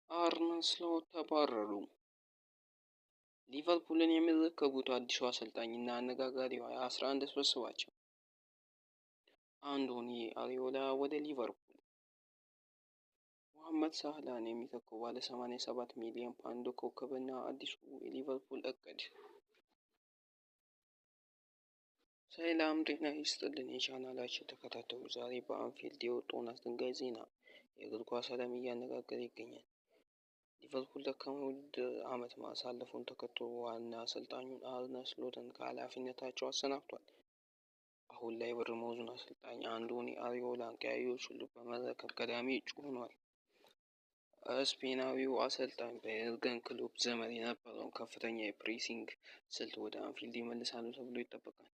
አርነ ስሎት ተባረሩ። ሊቨርፑልን የሚረከቡት አዲሱ አሰልጣኝና አነጋጋሪዋ የ11 ስብስባቸው አንዶኒ አሪዮላ ወደ ሊቨርፑል፣ ሙሐመድ ሳላህን የሚተካው ባለ 87 ሚሊዮን ፓውንድ ኮከብና አዲሱ የሊቨርፑል እቅድ። ሰላም ጤና ይስጥልን የቻናላችን ተከታታዮች፣ ዛሬ በአንፊልድ የወጣውን አስደንጋጭ ዜና የእግር ኳስ ዓለም እያነጋገረ ይገኛል። ሊቨርፑል ደካማ የውድድር ዓመት ማሳለፉን ተከትሎ ዋና አሰልጣኙን አርነ ስሎትን ከኃላፊነታቸው አሰናብቷል። አሁን ላይ የቦርንማውዙን አሰልጣኝ አንዶኒ አሪዮላን ቀያዮቹን በመረከብ ቀዳሚ እጩ ሆኗል። ስፔናዊው አሰልጣኝ በኤርገን ክሎፕ ዘመን የነበረውን ከፍተኛ የፕሬሲንግ ስልት ወደ አንፊልድ ይመልሳሉ ተብሎ ይጠበቃል።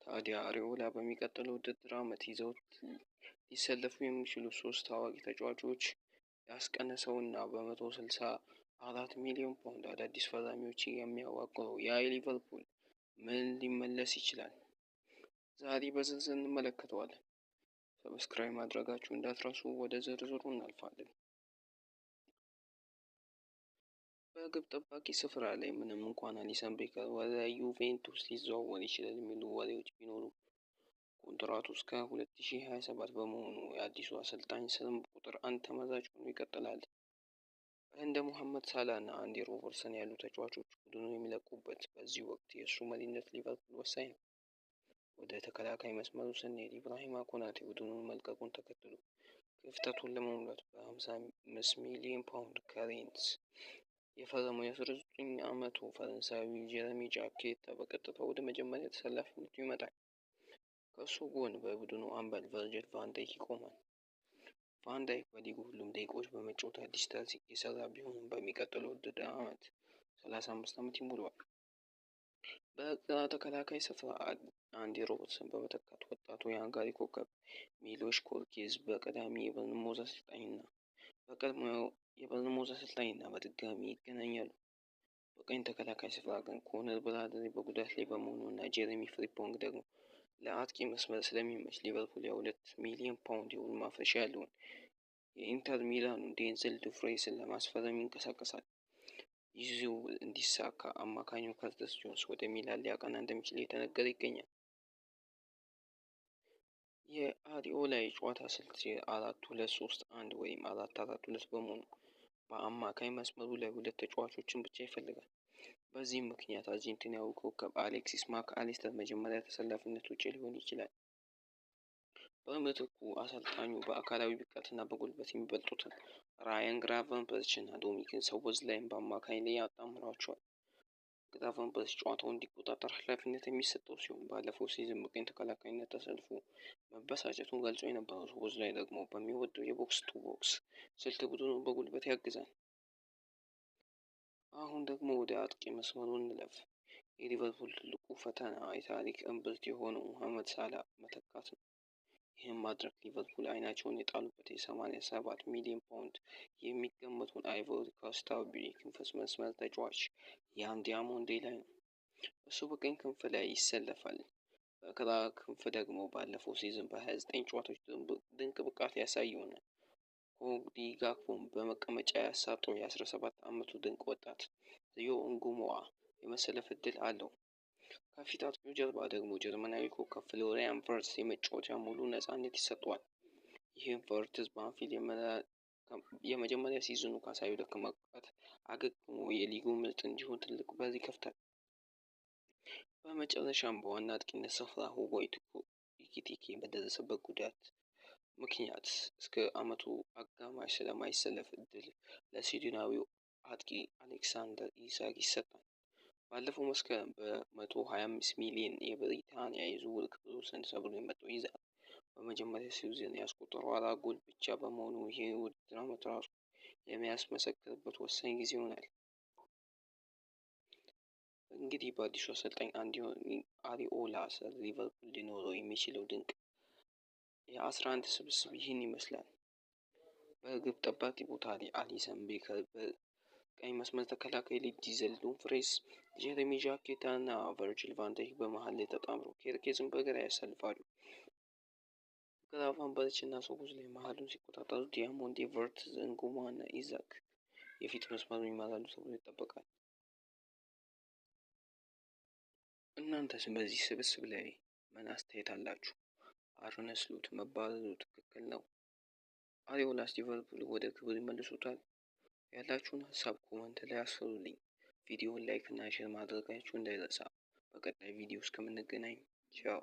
ታዲያ አሪዮላ በሚቀጥለው ውድድር ዓመት ይዘውት ሊሰለፉ የሚችሉ ሶስት ታዋቂ ተጫዋቾች ያስቀነሰውና በ164 ሚሊዮን ፓውንድ አዳዲስ ፈራሚዎች የሚያዋቅረው ያ ሊቨርፑል ምን ሊመለስ ይችላል? ዛሬ በዝርዝር እንመለከተዋለን። ሰብስክራይብ ማድረጋችሁ እንዳትረሱ። ወደ ዝርዝሩ እናልፋለን። በግብ ጠባቂ ስፍራ ላይ ምንም እንኳን አሊሰን ቤከር ወደ ዩቬንቱስ ሊዘዋወር ይችላል የሚሉ ወሬዎች ቢኖሩ ኮንትራቱ እስከ 2027 በመሆኑ የአዲሱ አሰልጣኝ ስም ቁጥር አንድ ተመራጭ ሆኖ ይቀጥላል። እንደ ሙሐመድ ሳላህ እና አንዲ ሮበርትሰን ያሉ ተጫዋቾች ቡድኑን የሚለቁበት በዚህ ወቅት የእሱ መሪነት ሊቨርፑል ወሳኝ ነው። ወደ ተከላካይ መስመሩ ስንሄድ ኢብራሂማ ኮናቴ ቡድኑን መልቀቁን ተከትሎ ክፍተቱን ለመሙላት በ55 ሚሊዮን ፓውንድ ከሬንስ የፈረመው የ19 ዓመቱ ፈረንሳዊ ጀረሚ ጃኬታ በቀጥታ ወደ መጀመሪያ ተሰላፊነቱ ይመጣል። ከእሱ ጎን በቡድኑ አምበል ቨርጅል ቫን ዳይክ ይቆማል። ቫን ዳይክ በሊጉ ሁሉም ደቂቃዎች በመጫወት አዲስ ታሪክ የሰራ ቢሆንም በሚቀጥለው ውድድር ዓመት 35 ዓመት ይሞላዋል። በግራ ተከላካይ ስፍራ አንዲ ሮበርትሰን በመተካት ወጣቱ የሃንጋሪ ኮከብ ሚሎሽ ኮርኬዝ በቀዳሚ የበርንማውዝ አሰልጣኝና በድጋሚ ይገናኛሉ። በቀኝ ተከላካይ ስፍራ ግን ኮነር ብራድሊ በጉዳት ላይ በመሆኑ እና ጄሬሚ ፍሪምፖንግ ደግሞ ለአጥቂ መስመር ስለሚመች ሊቨርፑል የ2 ሚሊዮን ፓውንድ የውል ማፍረሻ ያለውን የኢንተር ሚላኑን ዴንዘል ዱፍሬስን ለማስፈረም ይንቀሳቀሳል። ይህ ዝውውር እንዲሳካ አማካኙ ከርተስ ጆንስ ወደ ሚላን ሊያቀና እንደሚችል እየተነገረ ይገኛል። የአሪዮላ የጨዋታ ስልት 4-2-3-1 ወይም 4-4-2 በመሆኑ በአማካኝ መስመሩ ላይ ሁለት ተጫዋቾችን ብቻ ይፈልጋል። በዚህም ምክንያት አርጀንቲናዊ ኮከብ አሌክሲስ ማክ አሊስተር መጀመሪያ ተሰላፊነት ውጭ ሊሆን ይችላል። በምትኩ አሰልጣኙ በአካላዊ ብቃትና በጉልበት የሚበልጡትን ራያን ግራቨንበርችና ዶሚኒክ ሶቦስላይን በአማካኝ ላይ ያጣምሯቸዋል። ግራቨንበርች ጨዋታውን እንዲቆጣጠር ኃላፊነት የሚሰጠው ሲሆን ባለፈው ሲዝን በቀኝ ተከላካይነት ተሰልፎ መበሳጨቱን ገልጾ የነበረው ሶቦስላይ ደግሞ በሚወደው የቦክስ ቱ ቦክስ ስልት ቡድኑን በጉልበት ያግዛል። አሁን ደግሞ ወደ አጥቂ መስመሩ እንለፍ። የሊቨርፑል ትልቁ ፈተና የታሪክ እምብርት የሆነው ሙሐመድ ሳላህ መተካት ነው። ይህም ማድረግ ሊቨርፑል አይናቸውን የጣሉበት የ87 ሚሊዮን ፓውንድ የሚገመቱን አይቮሪ ኮስታዊ ክንፍ መስመር ተጫዋች ያን ዲያሞንዴ ላይ ነው። እሱ በቀኝ ክንፍ ላይ ይሰለፋል። በግራ ክንፍ ደግሞ ባለፈው ሲዝን በ29 ጨዋታዎች ድንቅ ብቃት ያሳየውን ኮዲ ጋክፖን በመቀመጫ ያሳጠው የ17 ዓመቱ ድንቅ ወጣት ሪዮ እንጉሞዋ የመሰለፍ እድል አለው። ከፊት አጥቂው ጀርባ ደግሞ ጀርመናዊ ኮከብ ፍሎሪያን ቨርትዝ የመጫወቻ ሙሉ ነፃነት ይሰጠዋል። ይህም ቨርትዝ በአንፊልድ የመጀመሪያ ሲዝኑ ካሳየው ደካማ ብቃት አገግሞ የሊጉ ምርጥ እንዲሆን ትልቅ በር ይከፍታል። በመጨረሻም በዋና አጥቂነት ስፍራ ሁጎ ኢኪቲኬ በደረሰበት ጉዳት ምክንያት እስከ ዓመቱ አጋማሽ ስለማይሰለፍ እድል ለስዊድናዊው አጥቂ አሌክሳንደር ኢሳክ ይሰጣል። ባለፈው መስከረም በ125 ሚሊዮን የብሪታንያ የዝውውር ክፍል ወሰን ሰብሮ የመጣው ኢሳክ በመጀመሪያ ሲዝን ያስቆጠረው 4 ጎል ብቻ በመሆኑ ይህ የውድድር ዓመት ራሱ የሚያስመሰክርበት ወሳኝ ጊዜ ይሆናል። እንግዲህ በአዲሱ አሰልጣኝ አንዶኒ አሪዮላ ስር ሊቨርፑል ሊኖረው የሚችለው ድንቅ የ11 ስብስብ ይህን ይመስላል። በግብ ጠባቂ ቦታ ላይ አሊሰን ቤከር፣ በቀኝ መስመር ተከላካይ ላይ ዴንዘል ዱምፍሬስ፣ ጄሬሚ ጃኬታ እና ቨርጅል ቫን ዳይክ በመሃል ላይ ተጣምረው ኬርኬዝን በግራ ያሰልፋሉ። ግራቨንበርች እና ሶቦስላይ መሃሉን ሲቆጣጠሩ ዲያሞንዴ፣ ቨርትዝ፣ እንጉማ እና ኢዛክ የፊት መስመሩን ይመራሉ ተብሎ ይጠበቃል። እናንተስ በዚህ ስብስብ ላይ ምን አስተያየት አላችሁ? አርነ ስሎት መባረሩ ትክክል ነው? አሪዮላስ ሊቨርፑል ወደ ክብር ይመልሱታል? ያላችሁን ሀሳብ ኮመንት ላይ አስፍሩልኝ። ቪዲዮውን ላይክ እና ሼር ማድረጋችሁ እንዳይረሳ። በቀጣይ ቪዲዮ እስከምንገናኝ ቻው።